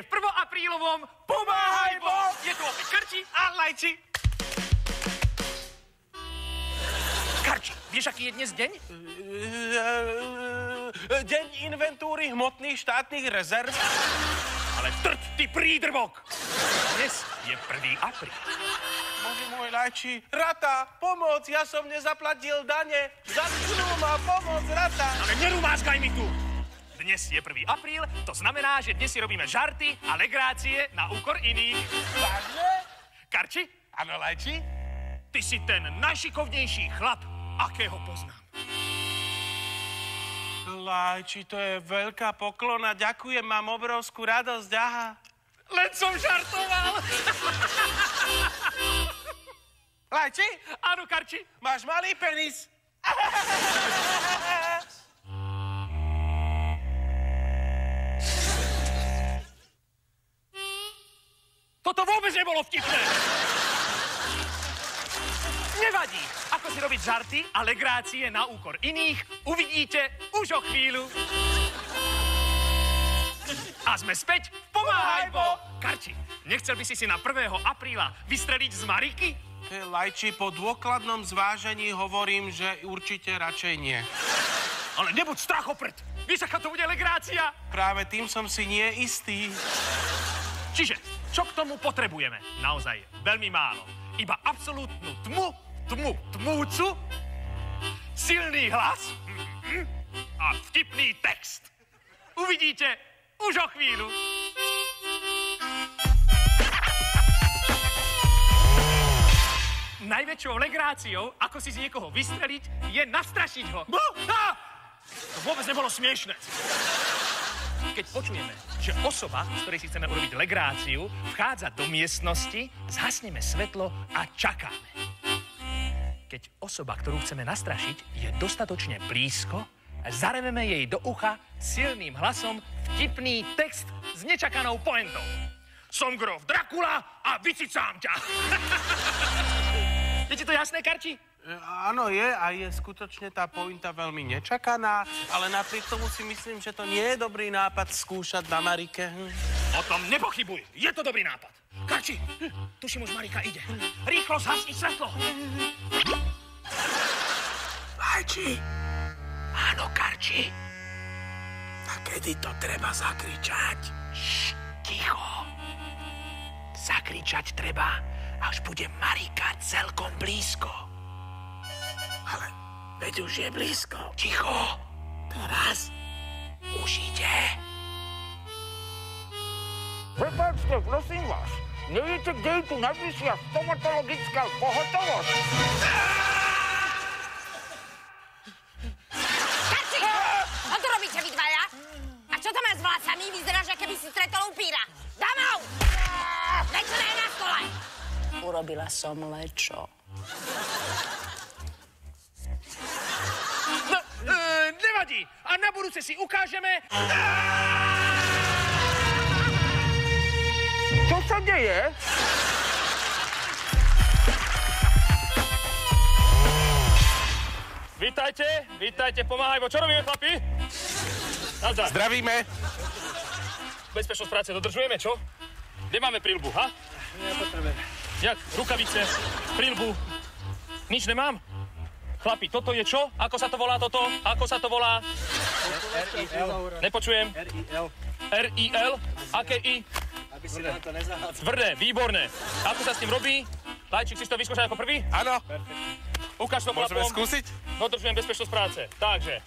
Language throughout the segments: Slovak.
Vítajte v prvoaprílovom Pomáhajbo! Je tu opäť Karči a Lajči. Karči, vieš, aký je dnes deň? Deň inventúry hmotných štátnych rezerv. Ale trť, ty prídrbok! Dnes je 1. apríl. Bože môj, Lajči, Rata, pomoc, ja som nezaplatil dane. Zatknú ma, pomoc, Rata. Ale nerumázkaj mi tu! Dnes je 1. apríl, to znamená, že dnes si robíme žarty a legrácie na úkor iných. Vážne? Karči, Áno, Lajči? ty si ten najšikovnejší chlap, akého poznám. Lajči, to je veľká poklona, ďakujem, mám obrovskú radosť, aha. Len som žartoval. Lajči, Áno, Karči. máš malý penis. Toto vôbec nebolo vtipné. Nevadí, ako si robiť žarty a legrácie na úkor iných, uvidíte už o chvíľu. A sme späť v Pomáhajbo! Karči, nechcel by si na 1. apríla vystreliť z Mariky? Lajči, po dôkladnom zvážení hovorím, že určite radšej nie. Ale nebuď strachopred, vieš, aká to bude legrácia? Práve tým som si nie istý. Čiže, čo k tomu potrebujeme? Naozaj veľmi málo. Iba absolútnu tmúcu, silný hlas a vtipný text. Uvidíte už o chvíľu. Najväčšou legráciou, ako si z niekoho vystreliť, je nastrašiť ho. To vôbec nebolo smiešne. Keď počujeme, že osoba, z ktorej si chceme urobiť legráciu, vchádza do miestnosti, zhasneme svetlo a čakáme. Keď osoba, ktorú chceme nastrašiť, je dostatočne blízko, zareveme jej do ucha silným hlasom vtipný text s nečakanou pointou. Som grof Dracula a vycicám ťa. Je ti to jasné, Karči? Áno, je a je skutočne tá pointa veľmi nečakaná, ale napriek tomu si myslím, že to nie je dobrý nápad skúšať na Marike. O tom nepochybuj, je to dobrý nápad. Karči, tuším, už Marika ide. Rýchlo zhasni svetlo. Lajči, Áno, Karči. a kedy to treba zakričať? Ticho. Zakričať treba, až bude Marika celkom blízko. Ale veď už je blízko. Ticho. Teraz? Už ide. Prepáčte, prosím vás, neviete, kde je tu najbližšia stomatologická pohotovosť? Karči! Čo tu robíte vy dvaja? A čo to má s vlasami? Vyzeráš, ako keby si stretol upíra. Domov! Večera je na stole! Urobila som lečo. No, nevadí. A na budúce si ukážeme... Čo sa deje? Vítajte, Pomáhajbo. Čo robíme, chlapi? Nazdar. Zdravíme. Bezpečnosť práce dodržujeme, čo? Kde máme príľbu, ha? Nepotrebujem. Jak? Rukavice, príľbu. Nič nemám? Chlapi, toto je čo? Ako sa to volá toto? Ako sa to volá? RIL. Nepočujem. RIL. RIL? Aké I? Aby si na to nezahádzal. Tvrdé, výborné. Ako sa s tým robí? Lajčík, si to vyskúšať ako prvý? Áno, Ukáž to môžeme chlapom. skúsiť? Dodržujem bezpečnosť práce. Takže,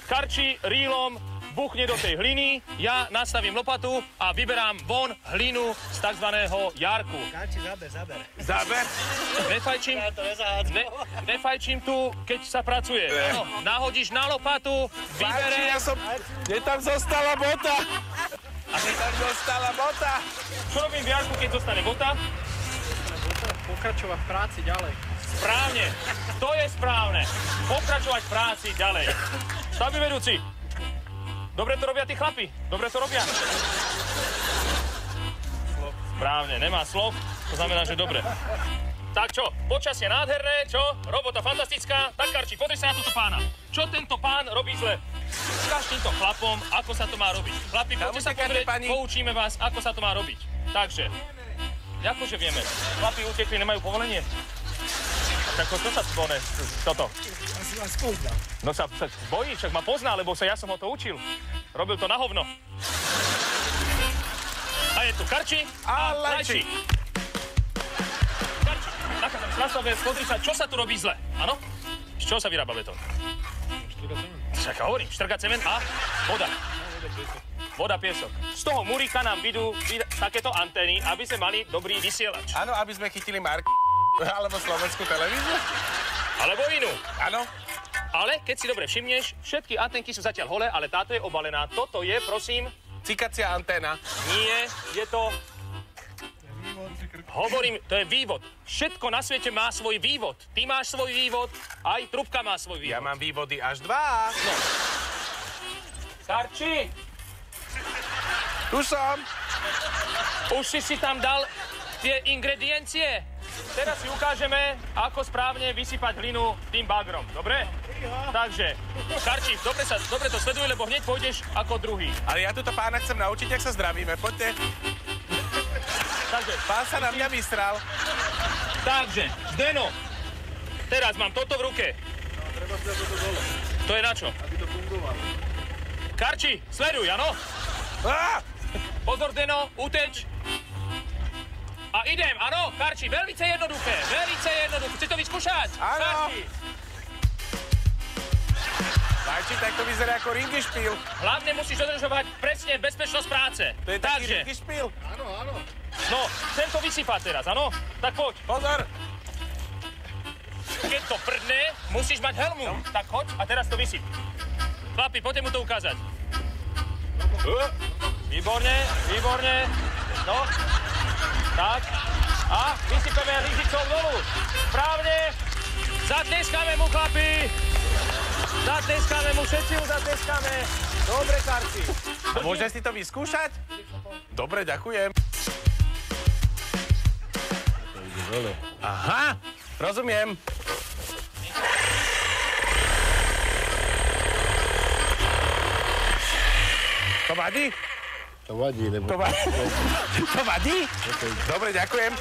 Karči rýlom buchne do tej hliny, ja nastavím lopatu a vyberám von hlinu z takzvaného jarku. Karči, zaber. Záber? Nefajčím, Ja to nezahádzam. nefajčím tu, keď sa pracuje. Áno, nahodíš na lopatu, Lajči, vyberem... Mne tam zostala bota. Čo robím v jarku, keď zostane bota? Pokračovať v práci ďalej. Správne, to je správne. Pokračovať v práci ďalej. Štábny vedúci. Dobre to robia tí chlapi. Dobre to robia. Správne, nemá slov. To znamená, že dobre. Tak čo, počasie nádherné, čo? Robota fantastická. Tak, Karči, pozri sa na túto pána. Čo tento pán robí zle? Ukáž týmto chlapom, ako sa to má robiť. Chlapi, poďte sa pozrieť, poučíme vás, ako sa to má robiť. Takže, akože vieme, chlapi utekli, nemajú povolenie. Tak to sa zbone, toto. Asi vás pozná. No sa bojí, však ma pozná, lebo ja som ho to učil. Robil to na hovno. A je tu Karči a Lajči. Karči, nachádzam strasové, pozri sa, čo sa tu robí zle, áno? Z čoho sa vyrába betón? Však hovorím, štrga cement a voda. Voda, piesok. Z toho muríka nám vidú takéto antény, aby sme mali dobrý vysielač. Áno, aby sme chytili alebo slovenskú televíziu. Alebo inú. Áno. Ale keď si dobre všimneš, všetky antenky sú zatiaľ holé, ale táto je obalená. Toto je, prosím... Cikacia anténa. Nie, je to... Hovorím, to je vývod. Všetko na svete má svoj vývod. Ty máš svoj vývod, aj trubka má svoj vývod. Ja mám vývody až 2. No. Karči! Tu som. Už si tam dal tie ingrediencie? Teraz si ukážeme, ako správne vysypať hlinu tým bagrom, dobre? Takže, Karči, dobre to sleduj, lebo hneď pôjdeš ako druhý. Ale ja túto pána chcem naučiť, jak sa zdravíme. Poďte. Takže, Pán sa na mňa vystral. Takže, Zdeno, teraz mám toto v ruke. Treba si dať toto dole, To je na čo? aby to fungovalo. Karči, sleduj, áno? Pozor, Zdeno, uteč. A idem, áno, Karči, veľmice jednoduché. Chci to vyskúšať? Áno. Karči. Lajči, tak to vyzerá ako ringišpíl. Hlavne musíš dodržovať presne bezpečnosť práce. To je taký ringišpíl. Áno, áno. No, chcem to vysypať teraz, áno? Tak poď. Pozor. Keď to prdne, musíš mať helmu. Tak choď a teraz to vysyp. Chlapi, poďte mu to ukázať. Výborne. No. Tak. A vysypeme lyžicou dolu. Správne. Zatleskáme mu, chlapi. Zatleskáme mu, všetci mu zatleskáme. Dobre, Karči. Môže si to vyskúšať? Dobre, ďakujem. Aha, rozumiem. To vadí? To vadí, nebo... To vadí? Dobre, ďakujem.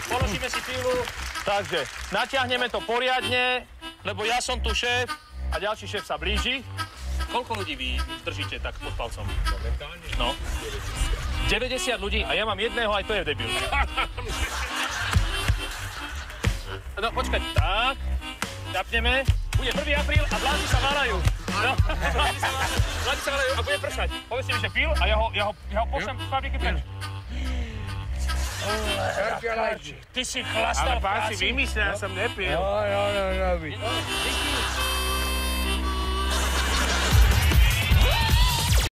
Položíme si pilu. Takže, natiahneme to poriadne, lebo ja som tu šéf a ďalší šéf sa blíži. Koľko ľudí vy držíte tak pod palcom? No. 90 ľudí a ja mám jedného, aj to je debil. No, počkať, tak. Zapneme. Bude 1. apríl a vlády sa váľajú. No, vlády sa váľajú a bude pršať. Povedzte mi, že pil a ja ho pošlem z fabriky preč. Ty si chlastal Ale v pán si práci. vymyslel, ja som nepil. Jo.